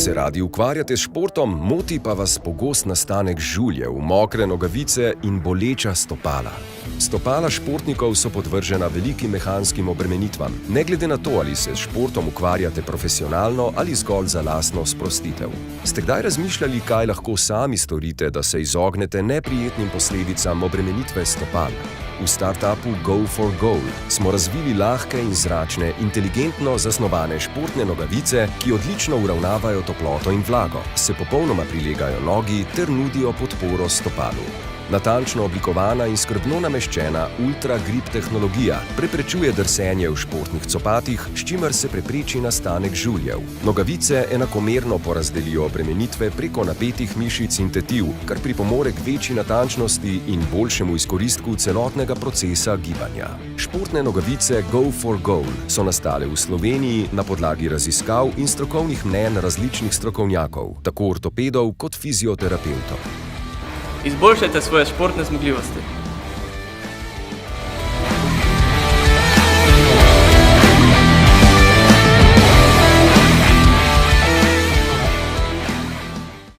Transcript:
Se radi ukvarjate s športom, moti pa vas pogost nastanek žuljev, mokre nogavice in boleča stopala. Stopala športnikov so podvržena velikim mehanskim obremenitvam, ne glede na to, ali se s športom ukvarjate profesionalno ali zgolj za lastno sprostitev. Ste kdaj razmišljali, kaj lahko sami storite, da se izognete neprijetnim posledicam obremenitve stopal? V startupu Go4Goal smo razvili lahke in zračne, inteligentno zasnovane športne nogavice, ki odlično uravnavajo toploto in vlago, se popolnoma prilegajo nogi ter nudijo podporo stopalu. Natančno oblikovana in skrbno nameščena Ultra Grip tehnologija preprečuje drsenje v športnih copatih, s čimer se prepreči nastanek žuljev. Nogavice enakomerno porazdelijo obremenitve preko napetih mišic in tetiv, kar pripomore k večji natančnosti in boljšemu izkoristku celotnega procesa gibanja. Športne nogavice Go4Goal so nastale v Sloveniji na podlagi raziskav in strokovnih mnenj različnih strokovnjakov, tako ortopedov kot fizioterapevtov. Izboljšajte svoje športne zmogljivosti.